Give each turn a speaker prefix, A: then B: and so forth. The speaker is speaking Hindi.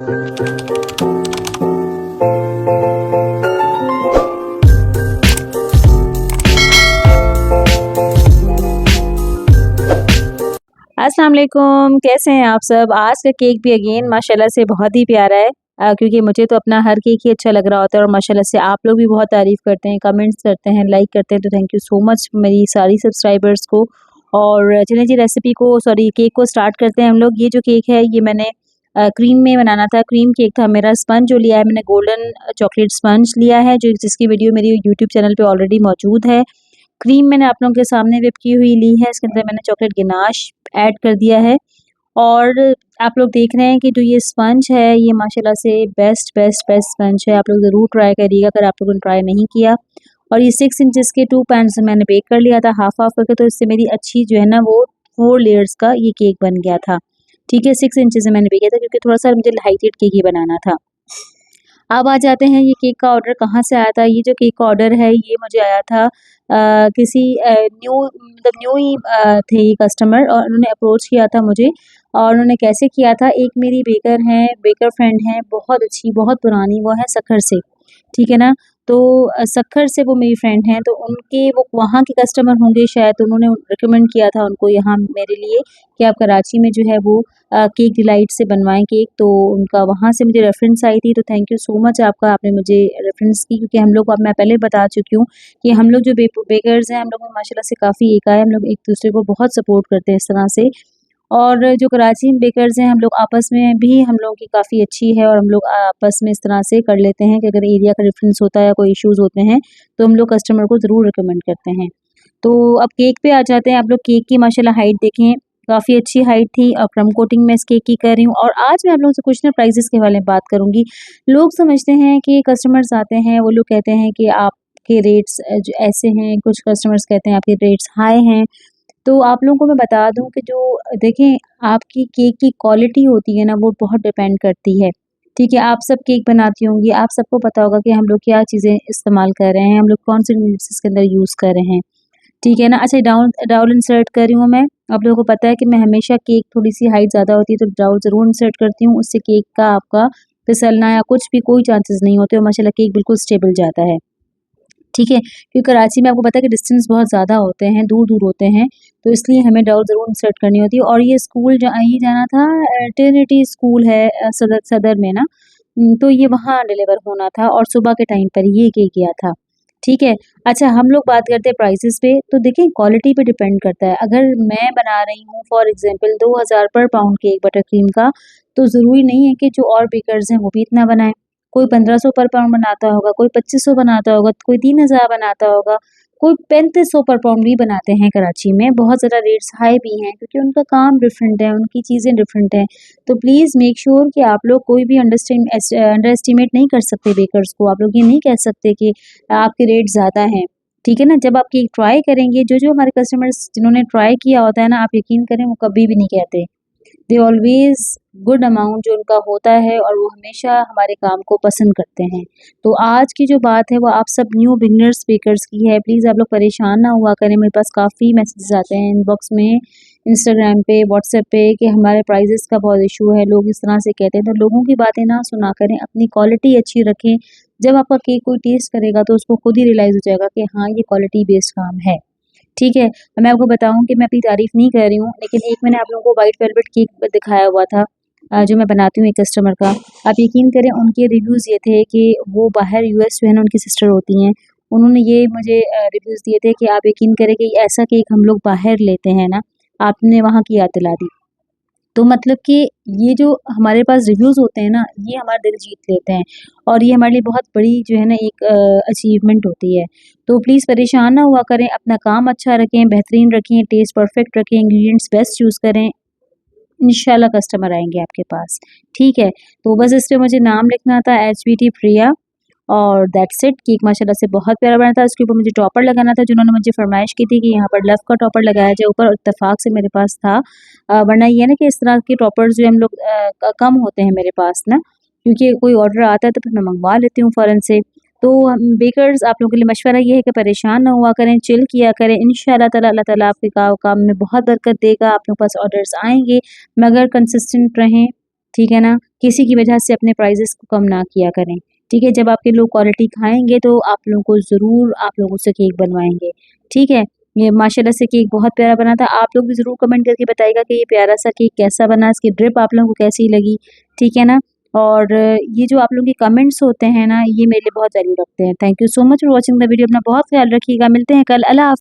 A: अस्सलाम वालेकुम, कैसे हैं आप सब? आज का केक भी अगेन माशाल्लाह से बहुत ही प्यारा है। क्योंकि मुझे तो अपना हर केक ही अच्छा लग रहा होता है और माशाल्लाह से आप लोग भी बहुत तारीफ़ करते हैं, कमेंट्स करते हैं, लाइक करते हैं, तो थैंक यू सो मच मेरी सारी सब्सक्राइबर्स को। और चलिए जी रेसिपी को सॉरी केक को स्टार्ट करते हैं हम लोग। ये जो केक है ये मैंने क्रीम में बनाना था, क्रीम केक था मेरा। स्पंज जो लिया है मैंने गोल्डन चॉकलेट स्पंज लिया है, जो जिसकी वीडियो मेरी यूट्यूब चैनल पे ऑलरेडी मौजूद है। क्रीम मैंने आप लोगों के सामने व्हिप की हुई ली है, इसके अंदर मैंने चॉकलेट गनाश ऐड कर दिया है। और आप लोग देख रहे हैं कि जो ये स्पंज है ये माशाल्लाह से बेस्ट बेस्ट बेस्ट स्पंज है। आप लोग ज़रूर ट्राई करिएगा अगर आप लोगों ने ट्राई नहीं किया। और ये 6 इंचेस के 2 पैन्स मैंने बेक कर लिया था हाफ हाफ करके, तो इससे मेरी अच्छी जो है ना वो 4 लेयर्स का ये केक बन गया था। ठीक है, 6 इंचेस से मैंने बेक किया था क्योंकि थोड़ा-सा मुझे हाइटेड केक ही बनाना था। अब आ जाते हैं ये केक का ऑर्डर कहाँ से आया था। ये जो केक का ऑर्डर है ये मुझे आया था किसी न्यू मतलब न्यू ही थे ये कस्टमर और उन्होंने अप्रोच किया था मुझे। और उन्होंने कैसे किया था, एक मेरी बेकर फ्रेंड हैं, बहुत अच्छी, बहुत पुरानी, वो है सक्खर से, ठीक है ना? तो सक्खर से वो मेरी फ्रेंड हैं, तो उनके वो वहाँ के कस्टमर होंगे शायद, तो उन्होंने रिकमेंड किया था उनको यहाँ मेरे लिए कि आप कराची में जो है वो केक डिलाइट से बनवाएँ केक, तो उनका वहाँ से मुझे रेफ़रेंस आई थी। तो थैंक यू सो मच आपका, आपने मुझे रेफ़रेंस की, क्योंकि हम लोग अब मैं पहले बता चुकी हूँ कि हम लोग जो बेकर्स हैं, हम लोग में माशाल्लाह से काफ़ी एक है, हम लोग एक-दूसरे को बहुत सपोर्ट करते हैं इस तरह से। और जो कराची में बेकर्स हैं, हम लोग आपस में भी हम लोगों की काफ़ी अच्छी है और हम लोग आपस में इस तरह से कर लेते हैं कि अगर एरिया का डिफ़रेंस होता है या कोई इश्यूज़ होते हैं, तो हम लोग कस्टमर को ज़रूर रिकमेंड करते हैं। तो अब केक पे आ जाते हैं। आप लोग केक की माशाल्लाह हाइट देखें, काफ़ी अच्छी हाइट थी और क्रम कोटिंग मैं इस केक की कर रही हूँ। और आज मैं आप लोगों से कुछ ना प्राइसेज़ के बारे में बात करूँगी। लोग समझते हैं कि कस्टमर्स आते हैं, वो लोग कहते हैं कि आपके रेट्स जो ऐसे हैं, कुछ कस्टमर्स कहते हैं आपके रेट्स हाई हैं। तो आप लोगों को मैं बता दूँ कि जो देखें, आपकी केक की क्वालिटी होती है ना, वो बहुत डिपेंड करती है, ठीक है? आप सब केक बनाती होंगी, आप सबको पता होगा कि हम लोग क्या चीज़ें इस्तेमाल कर रहे हैं, हम लोग कौन से इंग्रीडिएंट्स इसके अंदर यूज़ कर रहे हैं, ठीक है ना? अच्छा, डाउल इंसर्ट कर रही हूँ मैं। आप लोगों को पता है कि मैं हमेशा केक थोड़ी-सी हाइट ज़्यादा होती है तो डाउल ज़रूर इंसर्ट करती हूँ, उससे केक का आपका फिसलना या कुछ भी कोई चांसेस नहीं होते और माशाल्लाह केक बिल्कुल स्टेबल जाता है। ठीक है? क्योंकि कराची में आपको पता है कि डिस्टेंस बहुत ज़्यादा होते हैं, दूर-दूर होते हैं, तो इसलिए हमें डाउट ज़रूर इंसर्ट करनी होती है। और ये स्कूल ये जाना था ट्रिनिटी स्कूल है सदर में ना, तो ये वहाँ डिलीवर होना था और सुबह के टाइम पर ये केक गया था, ठीक है? अच्छा, हम लोग बात करते हैं प्राइसेज़ पे, तो देखिए क्वालिटी पे डिपेंड करता है। अगर मैं बना रही हूँ फॉर एग्ज़ाम्पल 2000 पर पाउंड केक बटर क्रीम का, तो ज़रूरी नहीं है कि जो और बेकर्स हैं वो भी इतना बनाएँ। कोई 1500 पर पाउंड बनाता होगा, कोई 2500 बनाता होगा, कोई 3000 बनाता होगा, कोई 3500 पर पाउंड भी बनाते हैं कराची में। बहुत ज़्यादा रेट्स हाई भी हैं क्योंकि उनका काम डिफरेंट है, उनकी चीज़ें डिफरेंट हैं। तो प्लीज़ मेक श्योर कि आप लोग कोई भी अंडर एस्टिमेट नहीं कर सकते बेकर्स को। आप लोग ये नहीं कह सकते कि आपके रेट ज़्यादा हैं, ठीक है ना? जब आप केक ट्राई करेंगे, जो-जो हमारे कस्टमर्स जिन्होंने ट्राई किया होता है ना, आप यकीन करें वो कभी भी नहीं कहते। दे ऑलवेज़ गुड अमाउंट जो उनका होता है और वो हमेशा हमारे काम को पसंद करते हैं। तो आज की जो बात है वो आप सब न्यू बिगिनर स्पीकर्स की है। प्लीज़ आप लोग परेशान ना हुआ करें, मेरे पास काफ़ी मैसेजेस आते हैं इनबॉक्स में, इंस्टाग्राम पे, व्हाट्सएप पे कि हमारे प्राइसेज़ का बहुत इश्यू है, लोग इस तरह से कहते हैं। तो लोगों की बातें ना सुना करें, अपनी क्वालिटी अच्छी रखें। जब आपका केक कोई टेस्ट करेगा तो उसको खुद ही रियलाइज़ हो जाएगा कि हाँ, ये क्वालिटी बेस्ड काम है। ठीक है? मैं आपको बताऊँ कि मैं अपनी तारीफ़ नहीं कर रही हूँ, लेकिन एक मैंने आप लोगों को व्हाइट वेलवेट केक दिखाया हुआ था जो मैं बनाती हूँ एक कस्टमर का। आप यकीन करें उनके रिव्यूज़ ये थे कि वो बाहर यूएस जो है ना उनकी सिस्टर होती हैं, उन्होंने ये मुझे रिव्यूज़ दिए थे कि आप यकीन करें कि ऐसा केक हम लोग बाहर लेते हैं ना, आपने वहाँ की याद दिला दी। तो मतलब कि ये जो हमारे पास रिव्यूज़ होते हैं ना, ये हमारा दिल जीत लेते हैं और ये हमारे लिए बहुत बड़ी जो है ना एक अचीवमेंट होती है। तो प्लीज़ परेशान ना हुआ करें, अपना काम अच्छा रखें, बेहतरीन रखें, टेस्ट परफेक्ट रखें, इंग्रीडिएंट्स बेस्ट यूज़ करें, इंशाल्लाह कस्टमर आएँगे आपके पास, ठीक है? तो बस इस पे मुझे नाम लिखना था एचबीटी प्रिया और दैट्स इट। केक माशाल्लाह से बहुत प्यारा बना था, उसके ऊपर मुझे टॉपर लगाना था, जिन्होंने मुझे फ़रमाइश की थी कि यहाँ पर लव का टॉपर लगाया जाए ऊपर और इत्तेफ़ाक से मेरे पास था। वरना ये है ना कि इस तरह के टॉपर्स जो हम लोग कम होते हैं मेरे पास ना, क्योंकि कोई ऑर्डर आता है तो फिर मैं मँगवा लेती हूँ फ़ौरन से। तो बेकर्स आप लोगों के लिए मशवरा ये है कि परेशान ना हुआ करें, चिल किया करें, इंशाअल्लाह ताला अल्लाह ताला आपके काम में बहुत बरकत देगा, आप लोगों के पास ऑर्डर्स आएँगे, मगर कंसिस्टेंट रहें, ठीक है ना? किसी की वजह से अपने प्राइसेस को कम ना किया करें। ठीक है, जब आपके लोग क्वालिटी खाएँगे तो आप लोगों को ज़रूर आप लोगों से केक बनवाएँगे। ठीक है, ये माशाल्लाह से केक बहुत प्यारा बना था। आप लोग भी ज़रूर कमेंट करके बताइएगा कि ये प्यारा-सा केक कैसा बना, इसकी ड्रिप आप लोगों को कैसी लगी, ठीक है ना? और ये जो आप लोगों के कमेंट्स होते हैं ना, ये मेरे लिए बहुत वैल्यू रखते हैं। Thank you so much for watching the video. अपना बहुत ख्याल रखिएगा। मिलते हैं कल। अल्लाह हाफ़